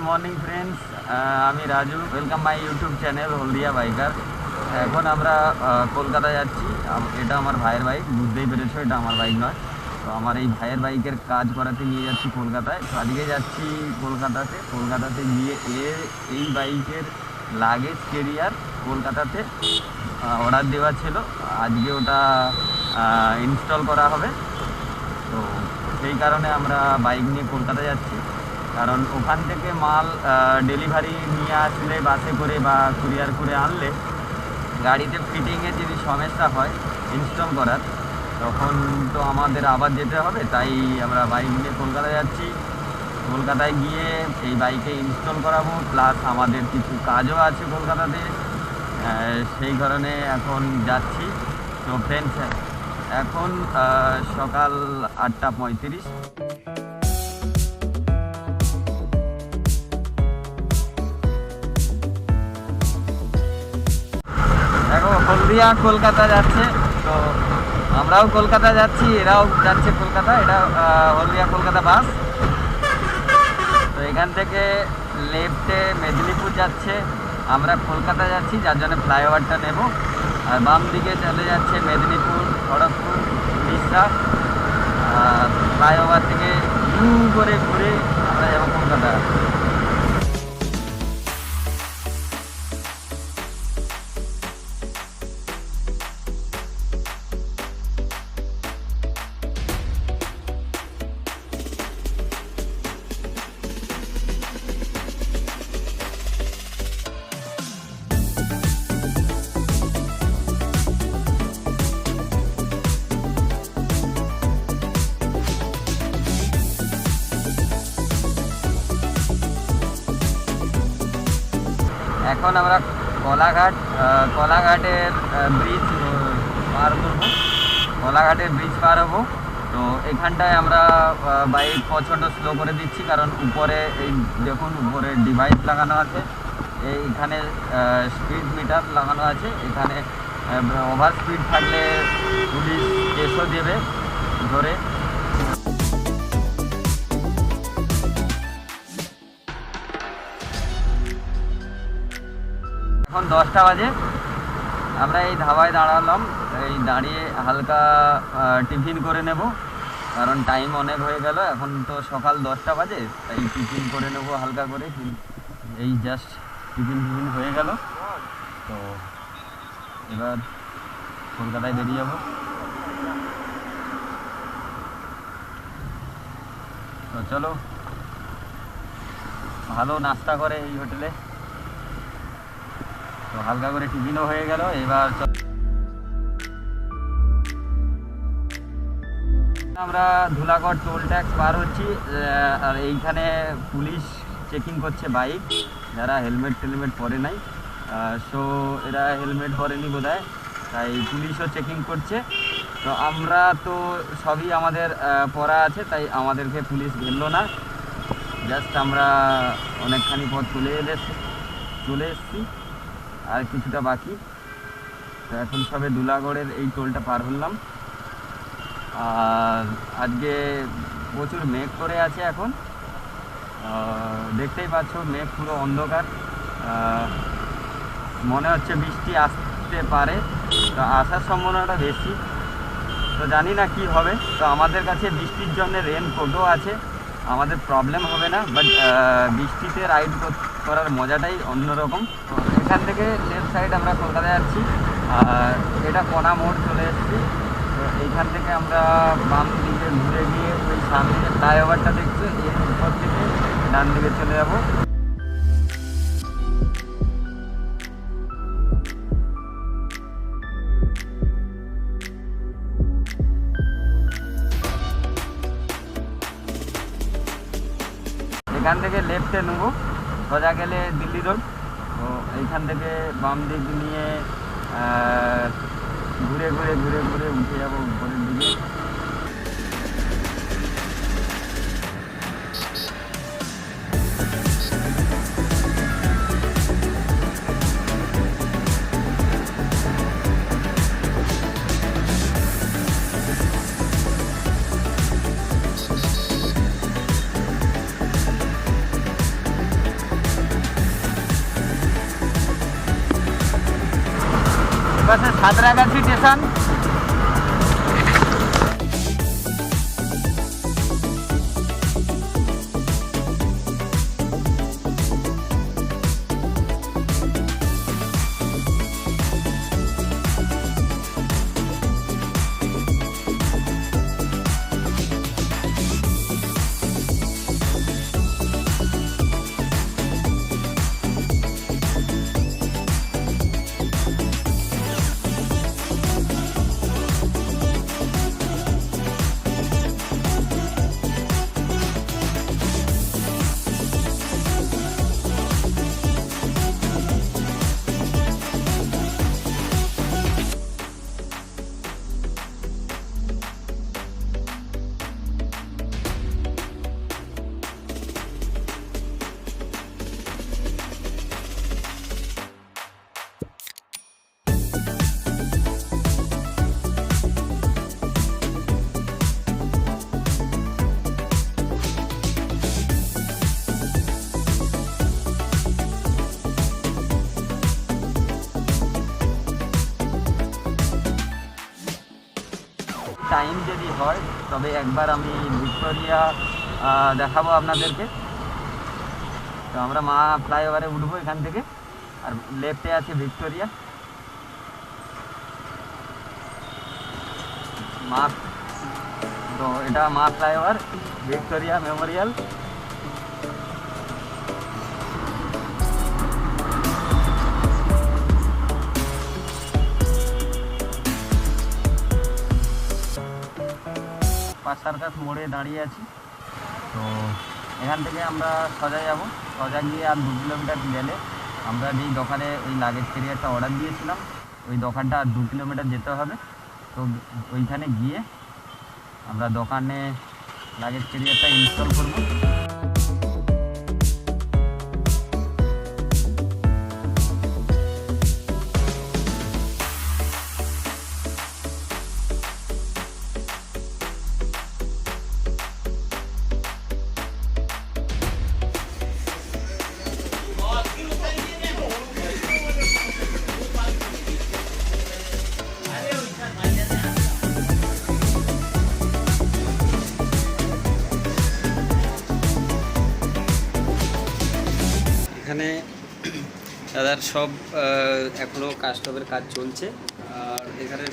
Morning friends, আমি Raju. Welcome my YouTube channel Haldia biker. এখন আমরা কলকাতা যাচ্ছি। এটা আমার ভাইয়ের বাইক, বুঝতেই পেরেছো এটা আমার বাইক নয়। তো আমার এই ভাইয়ের বাইকের কাজ করাতে নিয়ে যাচ্ছি কলকাতায়। তো আজকে যাচ্ছি কলকাতাতে গিয়ে এই বাইকের লাগেজ ক্যারিয়ার কলকাতাতে অর্ডার দেওয়া ছিল। আজকে ওটা ইনস্টল করা হবে। তো সেই কারণে আমরা বাইক নিয়ে কলকাতা যাচ্ছি, কারণ ওখান থেকে মাল ডেলিভারি নিয়ে আসলে বাসে করে বা কুরিয়ার করে আনলে গাড়িতে ফিটিংয়ের যদি সমস্যা হয় ইনস্টল করার, তখন তো আমাদের আবার যেতে হবে। তাই আমরা বাইক নিয়ে কলকাতা যাচ্ছি। কলকাতায় গিয়ে এই বাইকে ইনস্টল করাবো, প্লাস আমাদের কিছু কাজও আছে কলকাতাতে, সেই কারণে এখন যাচ্ছি। তো ফ্রেন্ডস, এখন সকাল 8:35। দেখো, হলদিয়া কলকাতা যাচ্ছে। তো আমরাও কলকাতা যাচ্ছি, এরাও যাচ্ছে কলকাতা। এটা হলদিয়া কলকাতা বাস। তো এখান থেকে লেফটে মেদিনীপুর যাচ্ছে, আমরা কলকাতা যাচ্ছি, যার জন্য ফ্লাইওভারটা নেব। আর বাম দিকে চলে যাচ্ছে মেদিনীপুর, খড়গপুর, উড়িষ্যা। ফ্লাইওভার থেকে করে ঘুরে আমরা যাবো কলকাতা। এখন আমরা কলাঘাটের ব্রিজ পার করবো। কলাঘাটের ব্রিজ পার হবো। তো এখানটায় আমরা বাইক প্রচণ্ড স্লো করে দিচ্ছি, কারণ উপরে এই দেখুন, উপরে ডিভাইস লাগানো আছে। এইখানে স্পিড মিটার লাগানো আছে। এখানে ওভার স্পিড থাকলে পুলিশ কেসও দেবে ধরে। এখন 10টা বাজে। আমরা এই ধাবায় দাঁড়ালাম, এই দাঁড়িয়ে হালকা টিফিন করে নেব, কারণ টাইম অনেক হয়ে গেল। এখন তো সকাল 10টা বাজে, তাই টিফিন করে নেব হালকা করে। এই জাস্ট টিফিন হয়ে গেল। তো এবার কলকাতায় বেরিয়ে যাব। তো চলো, ভালো নাস্তা করে এই হোটেলে। তো হালকা করে টিফিনও হয়ে গেল। এবার আমরা ধুলাগড় টোল ট্যাক্স পার হচ্ছি। আর এইখানে পুলিশ চেকিং করছে বাইক, যারা হেলমেট টেলমেট পরে নাই। সো এরা হেলমেট পরেনি বোধহয়, তাই পুলিশও চেকিং করছে। তো আমরা তো সবই আমাদের পরা আছে, তাই আমাদেরকে পুলিশ ধরলো না। জাস্ট আমরা অনেকখানি পথ চলে এসেছি, আর কিছুটা বাকি। তো এখন সবে ধুলাগড়ের এই টোলটা পার হলাম। আর আজকে প্রচুর মেঘ করে আছে। এখন দেখতেই পাচ্ছ, মেঘ পুরো অন্ধকার। মনে হচ্ছে বৃষ্টি আসতে পারে, তো আসার সম্ভাবনাটা বেশি। তো জানি না কি হবে। তো আমাদের কাছে বৃষ্টির জন্য রেনকোটও আছে, আমাদের প্রবলেম হবে না। বাট বৃষ্টিতে রাইড করার মজাটাই অন্যরকম। তো এখান থেকে লেফট সাইড আমরা কলকাতা যাচ্ছি। আর এটা কোনা মোড় চলে এসেছি। তো এইখান থেকে আমরা বাম দিকে ঘুরে গিয়ে ওই সামনে ফ্লাইওভারটা দেখছো, এর উপর থেকে ডান দিকে চলে যাব। এখান থেকে লেফটে নেবো, সোজা গেলে দিল্লি রোড। তো এইখান থেকে বাম দিক নিয়ে ঘুরে উঠে যাবো উপরের দিকে। পাশে সাঁতরাগাছি স্টেশন। টাইম যদি হয় তবে একবার আমি ভিক্টোরিয়া দেখাবো আপনাদেরকে। তো আমরা মা ফ্লাইওভারে উঠবো এখান থেকে, আর লেফটে আছে ভিক্টোরিয়া মা। তো এটা মা ফ্লাইওভার, ভিক্টোরিয়া মেমোরিয়াল। সার্কাস মোড়ে দাঁড়িয়ে আছি। তো এখান থেকে আমরা সোজা যাব, সোজা গিয়ে আর 2 কিলোমিটার গেলে আমরা যেই দোকানে ওই লাগেজ ক্যারিয়ারটা অর্ডার দিয়েছিলাম ওই দোকানটা আর 2 কিলোমিটার যেতে হবে। তো ওইখানে গিয়ে আমরা দোকানে লাগেজ ক্যারিয়ারটা ইনস্টল করব। এখানে দাদার সব এখনও কাস্টমের কাজ চলছে, আর এখানে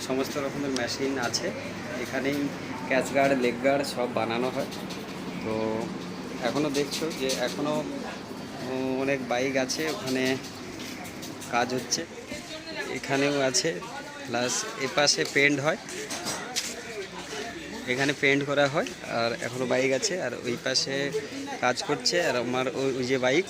সমস্ত রকমের মেশিন আছে। এখানেই ক্যাচ গার্ড, লেগ গার্ড সব বানানো হয়। তো এখনও দেখছো যে এখনও অনেক বাইক আছে, ওখানে কাজ হচ্ছে। এখানেও আছে, প্লাস এপাশে পেন্ট হয়, এখানে পেন্ট করা হয়। আর এখনও বাইক আছে, আর ওই পাশে কাজ করছে। আর আমার ওই যে বাইক,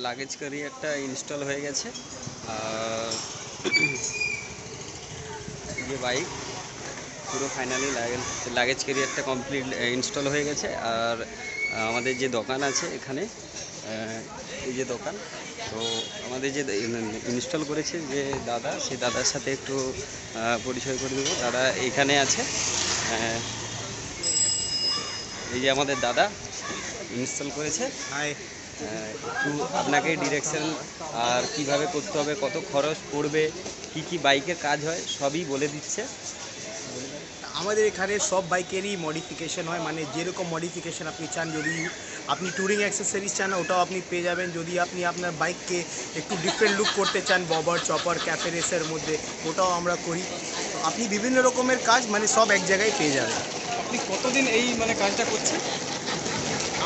লাগেজ ক্যারিয়ারটা ইনস্টল হয়ে গেছে। আর যে বাইক পুরো ফাইনালি লাগেজ ক্যারিয়ারটা কমপ্লিট ইনস্টল হয়ে গেছে। আর আমাদের যে দোকান আছে এখানে, এই যে দোকান, তো আমাদের যে ইনস্টল করেছে যে দাদা, সেই দাদার সাথে একটু পরিচয় করে দেবো। দাদা এখানে আছে, এই যে আমাদের দাদা ইনস্টল করেছে। একটু আপনাকে ডিরেকশন আর কিভাবে করতে হবে, কত খরচ পড়বে, কি কি বাইকের কাজ হয় সবই বলে দিচ্ছে। আমাদের এখানে সব বাইকেরই মডিফিকেশন হয়, মানে যেরকম মডিফিকেশন আপনি চান, যদি আপনি ট্যুরিং অ্যাক্সেসরিজ চান ওটাও আপনি পেয়ে যাবেন, যদি আপনি আপনার বাইককে একটু ডিফারেন্ট লুক করতে চান ববার চপার ক্যাফে রেসের মধ্যে, ওটাও আমরা করি। তো আপনি বিভিন্ন রকমের কাজ মানে সব এক জায়গায় পেয়ে যাবেন। আপনি কতদিন এই মানে কাজটা করছেন?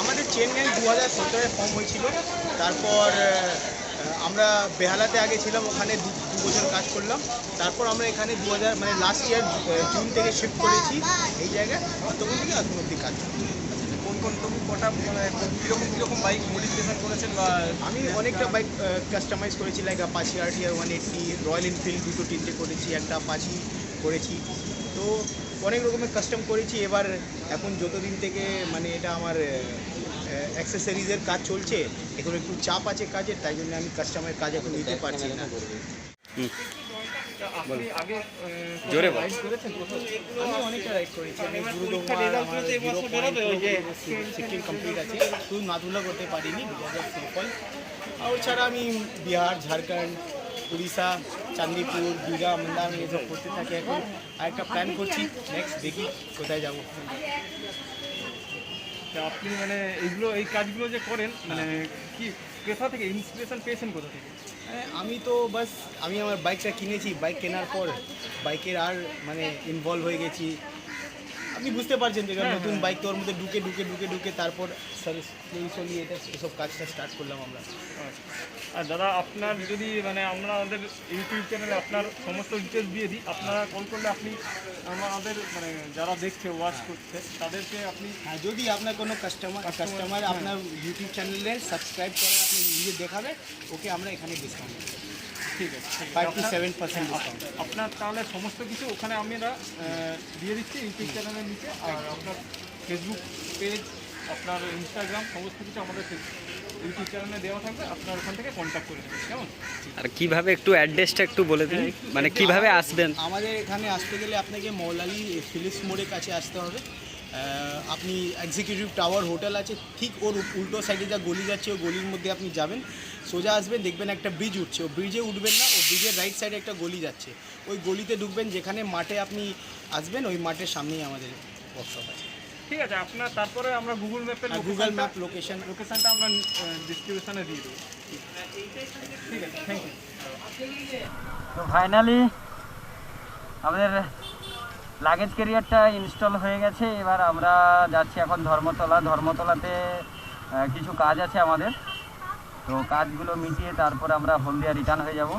আমাদের চেন গ্যাং 2017-এ ফর্ম হয়েছিল। তারপর আমরা বেহালাতে আগে ছিলাম, ওখানে দু বছর কাজ করলাম। তারপর আমরা এখানে 2000 মানে লাস্ট ইয়ার জুন থেকে শিফট করেছি এই জায়গায়, তখন থেকে এখন অব্দি কাজ করছি। তুমি কটা মানে কীরকম বাইক মডিফিকেশন করেছেন? বা আমি অনেকটা বাইক কাস্টমাইজ করেছি, like Apache RTR 180, Royal Enfield 2-3টে করেছি, একটা Apache করেছি। তো অনেক রকমের কাস্টম করেছি। এবার এখন যতদিন থেকে মানে এটা আমার অ্যাক্সেসরিজের কাজ চলছে, এখন একটু চাপ আছে কাজের, তাই জন্য আমি কাস্টমারের কাজ এখন নিতে পারছি না। আপনি আগে জোরে বল। রাইড করেছেন? আমি অনেকটা রাইড করেছি। আমি সিকিম কমপ্লিট আছে, শুধু নাথুলা করতে পারিনি বিকজ অফ স্নোফল। আর ছাড়া আমি বিহার, ঝাড়খণ্ড, উড়িষ্যা, চান্দিপুর, দীঘা, মন্দারমণি এসব করতে থাকি। এখন আরেকটা প্ল্যান করছি, নেক্সট দেখি কোথায় যাবো। আপনি মানে এই কাজগুলো যে করেন মানে কি কোথা থেকে ইন্সপিরেশন পেয়েছেন, কোথা থেকে? আমি তো বাস আমি আমার বাইকটা কিনেছি, বাইক কেনার পর বাইকের আর মানে ইনভলভ হয়ে গেছি। আপনি বুঝতে পারছেন যে নতুন বাইক, তো ওর মধ্যে ঢুকে তারপর স্লোলি এটা এসব কাজটা স্টার্ট করলাম আমরা। আর দাদা, আপনার যদি মানে আমরা আমাদের ইউটিউব চ্যানেলে আপনার সমস্ত ডিটেলস দিয়ে দিই, আপনারা কল করলে আপনি আমাদের মানে যারা দেখছে ওয়াচ করছে তাদেরকে আপনি যদি আপনার কোনো কাস্টমার আপনার ইউটিউব চ্যানেলে সাবস্ক্রাইব করে আপনি নিজে দেখাবে, ওকে আমরা এখানে ডিসকাউন্ট দেবো। ঠিক আছে, 5-7% ডিসকাউন্ট। আপনার তাহলে সমস্ত কিছু ওখানে আমরা দিয়ে দিচ্ছি ইউটিউব চ্যানেলের নিচে। আর আপনার ফেসবুক পেজ, আপনার ইনস্টাগ্রাম সমস্ত কিছু আমাদের ইউটিউব চ্যানেলে দেওয়া থাকবে, আপনার ওখান থেকে কন্ট্যাক্ট করে নেবেন। কেমন? আর কিভাবে একটু অ্যাড্রেসটা একটু বলে দিন, মানে কিভাবে আসবেন? আমাদের এখানে আসতে গেলে আপনাকে মৌলালি ফিলিপস মোড়ের কাছে আসতে হবে। আপনি এক্সিকিউটিভ টাওয়ার হোটেল আছে, ঠিক ওর উল্টো সাইডে যা গলি যাচ্ছে, ওই গলির মধ্যে আপনি যাবেন, সোজা আসবেন, দেখবেন একটা ব্রিজ উঠছে, ও ব্রিজে উঠবেন না, ও ব্রিজের রাইট সাইডে একটা গলি যাচ্ছে, ওই গলিতে ঢুকবেন, যেখানে মাঠে আপনি আসবেন ওই মাঠের সামনেই আমাদের ওয়ার্কশপ আছে। ঠিক আছে, আপনার তারপরে আমরা গুগল ম্যাপ লোকেশনটা আমরা ডিসক্রিপশনে দিয়ে দেবো। ঠিক আছে, থ্যাংক ইউ। তো ফাইনালি আমাদের লাগেজ ক্যারিয়ারটা ইনস্টল হয়ে গেছে। এবার আমরা যাচ্ছি এখন ধর্মতলাতে কিছু কাজ আছে আমাদের, তো কাজগুলো মিটিয়ে তারপর আমরা হলদিয়া রিটার্ন হয়ে যাব।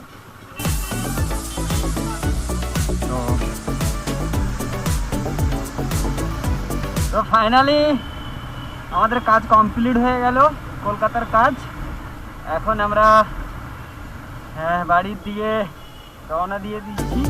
তো ফাইনালি আমাদের কাজ কমপ্লিট হয়ে গেল, কলকাতার কাজ। এখন আমরা বাড়ির দিকে রওনা দিয়ে দিচ্ছি।